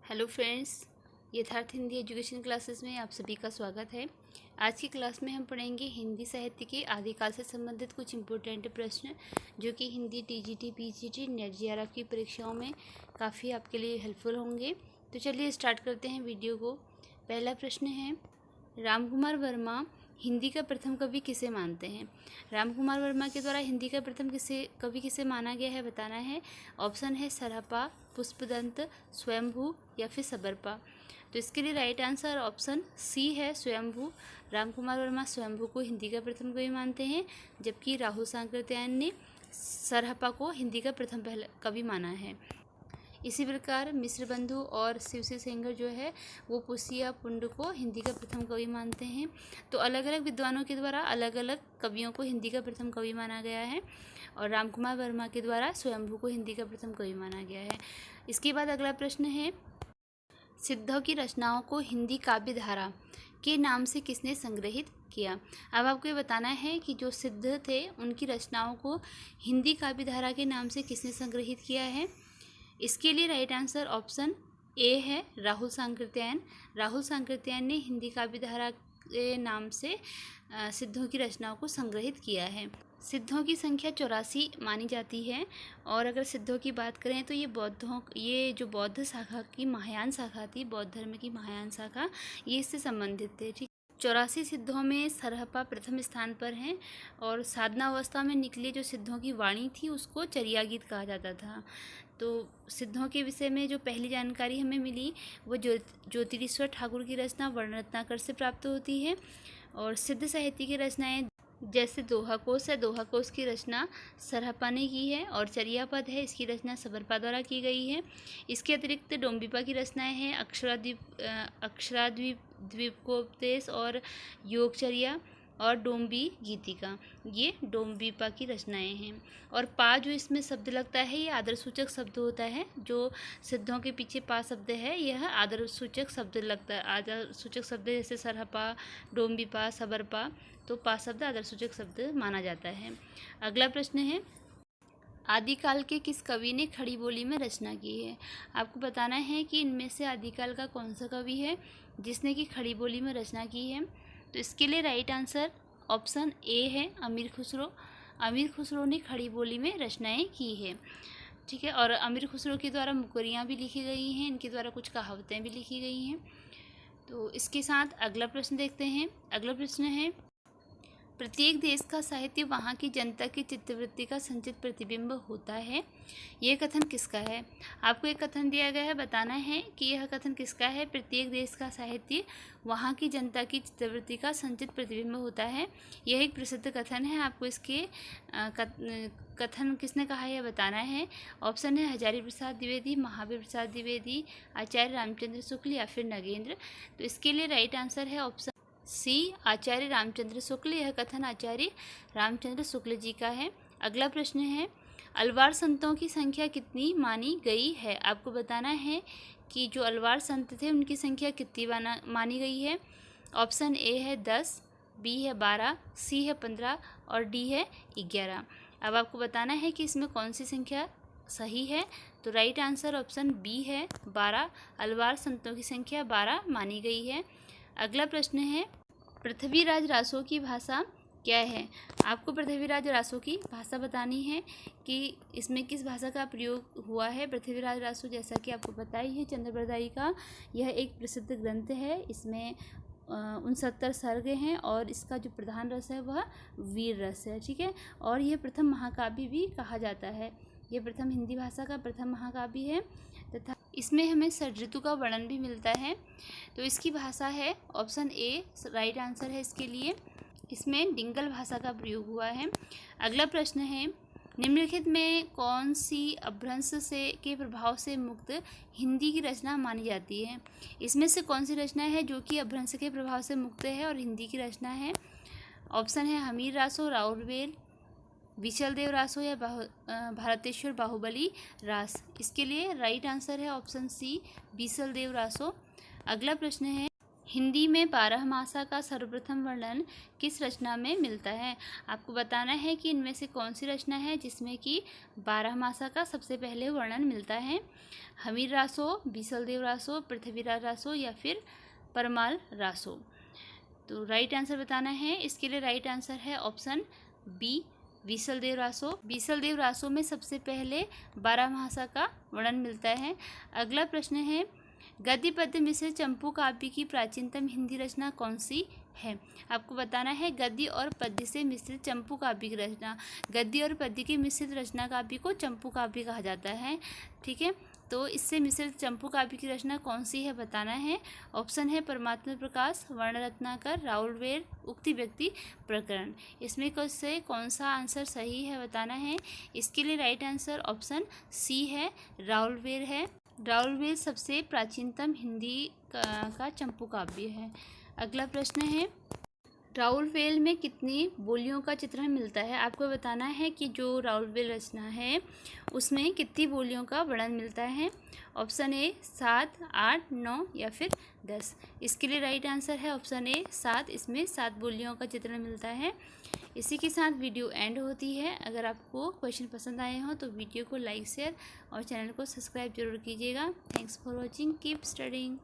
Hello friends, यथार्थ Hindi education classes में आप सभी का स्वागत है। आज की क्लास में हम पढ़ेंगे हिंदी साहित्य के आदिकाल से संबंधित कुछ इम्पोर्टेंट प्रश्न जो कि Hindi TGT, PGT, net JRF की परीक्षाओं में काफ़ी आपके लिए हेल्पफुल होंगे। तो चलिए स्टार्ट करते हैं वीडियो को। पहला प्रश्न है, रामकुमार वर्मा हिंदी का प्रथम कवि किसे मानते हैं? रामकुमार वर्मा के द्वारा हिंदी का प्रथम कवि किसे माना गया है बताना है। ऑप्शन है सरहपा, पुष्पदंत, स्वयंभू या फिर सबरपा। तो इसके लिए राइट आंसर ऑप्शन सी है, स्वयंभू। रामकुमार वर्मा स्वयंभू को हिंदी का प्रथम कवि मानते हैं, जबकि राहुल सांकृत्यायन ने सरहपा को हिंदी का प्रथम कवि माना है। इसी प्रकार मिश्र बंधु और शिवसी सेंगर जो है वो पुसिया पुंड को हिंदी का प्रथम कवि मानते हैं। तो अलग अलग विद्वानों के द्वारा अलग अलग कवियों को हिंदी का प्रथम कवि माना गया है और रामकुमार वर्मा के द्वारा स्वयंभू को हिंदी का प्रथम कवि माना गया है। इसके बाद अगला प्रश्न है, सिद्धों की रचनाओं को हिंदी काव्य धारा के नाम से किसने संग्रहित किया? अब आपको ये बताना है कि जो सिद्ध थे उनकी रचनाओं को हिंदी काव्य धारा के नाम से किसने संग्रहित किया है। इसके लिए राइट आंसर ऑप्शन ए है, राहुल सांकृत्यायन। राहुल सांकृत्यायन ने हिंदी काव्य धारा के नाम से सिद्धों की रचनाओं को संग्रहित किया है। सिद्धों की संख्या 84 मानी जाती है और अगर सिद्धों की बात करें तो ये जो बौद्ध शाखा की महायान शाखा थी, बौद्ध धर्म की महायान शाखा, ये इससे संबंधित थे। ठीक, 84 सिद्धों में सरहपा प्रथम स्थान पर हैं और साधना अवस्था में निकली जो सिद्धों की वाणी थी उसको चर्या गीत कहा जाता था। तो सिद्धों के विषय में जो पहली जानकारी हमें मिली वो ज्योतिरीश्वर ठाकुर की रचना वर्णरत्नाकर से प्राप्त होती है और सिद्ध साहित्य की रचनाएं जैसे दोहा कोश है, दोहा कोश की रचना सरहपा ने की है और चर्यापद है, इसकी रचना सबरपा द्वारा की गई है। इसके अतिरिक्त डोम्बिपा की रचनाएं हैं अक्षराद्वीपोपदेश और योगचर्या और डोम्बी गीतिका, ये डोम्बिपा की रचनाएं हैं। और पा जो इसमें शब्द लगता है ये आदरसूचक शब्द होता है। जो सिद्धों के पीछे पा शब्द है यह आदरसूचक शब्द लगता है। आदरसूचक शब्द जैसे सरहपा, डोम्बिपा, सबरपा, तो पा शब्द आदरसूचक शब्द माना जाता है। अगला प्रश्न है, आदिकाल के किस कवि ने खड़ी बोली में रचना की है? आपको बताना है कि इनमें से आदिकाल का कौन सा कवि है जिसने कि खड़ी बोली में रचना की है। तो इसके लिए राइट आंसर ऑप्शन ए है, अमीर खुसरो। अमीर खुसरो ने खड़ी बोली में रचनाएं की है। ठीक है, और अमीर खुसरो के द्वारा मुकरियाँ भी लिखी गई हैं, इनके द्वारा कुछ कहावतें भी लिखी गई हैं। तो इसके साथ अगला प्रश्न देखते हैं। अगला प्रश्न है, प्रत्येक देश का साहित्य वहाँ की जनता की चित्तवृत्ति का संचित प्रतिबिंब होता है, यह कथन किसका है? आपको एक कथन दिया गया है, बताना है कि यह कथन किसका है। प्रत्येक देश का साहित्य वहाँ की जनता की चित्तवृत्ति का संचित प्रतिबिंब होता है, यह एक प्रसिद्ध कथन है। आपको इसके कथन किसने कहा है यह बताना है। ऑप्शन है हजारी प्रसाद द्विवेदी, महावीर प्रसाद द्विवेदी, आचार्य रामचंद्र शुक्ल या फिर नगेंद्र। तो इसके लिए राइट आंसर है ऑप्शन सी, आचार्य रामचंद्र शुक्ल। यह कथन आचार्य रामचंद्र शुक्ल जी का है। अगला प्रश्न है, अलवार संतों की संख्या कितनी मानी गई है? आपको बताना है कि जो अलवार संत थे उनकी संख्या कितनी मानी गई है। ऑप्शन ए है 10, बी है 12, सी है 15 और डी है 11। अब आपको बताना है कि इसमें कौन सी संख्या सही है। तो राइट आंसर ऑप्शन बी है, 12। अलवार संतों की संख्या 12 मानी गई है। अगला प्रश्न है, पृथ्वीराज रासो की भाषा क्या है? आपको पृथ्वीराज रासो की भाषा बतानी है कि इसमें किस भाषा का प्रयोग हुआ है। पृथ्वीराज रासो जैसा कि आपको पता ही है चंद्रबरदाई का यह एक प्रसिद्ध ग्रंथ है। इसमें 69 सर्ग हैं और इसका जो प्रधान रस है वह वीर रस है। ठीक है, और यह प्रथम महाकाव्य भी कहा जाता है। यह प्रथम हिंदी भाषा का प्रथम महाकाव्य है तथा इसमें हमें षड ऋतु का वर्णन भी मिलता है। तो इसकी भाषा है ऑप्शन ए, राइट आंसर है इसके लिए। इसमें डिंगल भाषा का प्रयोग हुआ है। अगला प्रश्न है, निम्नलिखित में कौन सी अपभ्रंश के प्रभाव से मुक्त हिंदी की रचना मानी जाती है? इसमें से कौन सी रचना है जो कि अपभ्रंश के प्रभाव से मुक्त है और हिंदी की रचना है? ऑप्शन है हमीर रासो, राउरवेल, विचलदेव रासो या भारतेश्वर बाहुबली रास। इसके लिए राइट आंसर है ऑप्शन सी, विचलदेव रासो। अगला प्रश्न है, हिंदी में बारहमासा का सर्वप्रथम वर्णन किस रचना में मिलता है? आपको बताना है कि इनमें से कौन सी रचना है जिसमें कि बारहमासा का सबसे पहले वर्णन मिलता है। हमीर रासो, बीसलदेव रासो, पृथ्वीराज रासो या फिर परमाल रासो। तो राइट आंसर बताना है। इसके लिए राइट आंसर है ऑप्शन बी, बीसलदेव रासो। बीसलदेव रासो में सबसे पहले बारहमासा का वर्णन मिलता है। अगला प्रश्न है, गद्य पद्य मिश्रित चंपू काव्य की प्राचीनतम हिंदी रचना कौन सी है? आपको बताना है गद्य और पद्य से मिश्रित चंपू काव्य की रचना। गद्य और पद्य की मिश्रित रचना काव्य को चंपू काव्य कहा जाता है। ठीक है, तो इससे मिश्रित चंपू काव्य की रचना कौन सी है बताना है। ऑप्शन है परमात्मा प्रकाश, वर्ण रत्नाकर, राउलवेर, उक्ति व्यक्ति प्रकरण। इसमें से कौन सा आंसर सही है बताना है। इसके लिए राइट आंसर ऑप्शन सी है, राउलवेर है। राउलवेर सबसे प्राचीनतम हिंदी का चंपू काव्य है। अगला प्रश्न है, राउलवेल में कितनी बोलियों का चित्रण मिलता है? आपको बताना है कि जो राउलवेल रचना है उसमें कितनी बोलियों का वर्णन मिलता है। ऑप्शन ए 7, 8, 9 या फिर 10। इसके लिए राइट आंसर है ऑप्शन ए 7। इसमें 7 बोलियों का चित्रण मिलता है। इसी के साथ वीडियो एंड होती है। अगर आपको क्वेश्चन पसंद आए हों तो वीडियो को लाइक, शेयर और चैनल को सब्सक्राइब जरूर कीजिएगा। Thanks for watching, keep studying.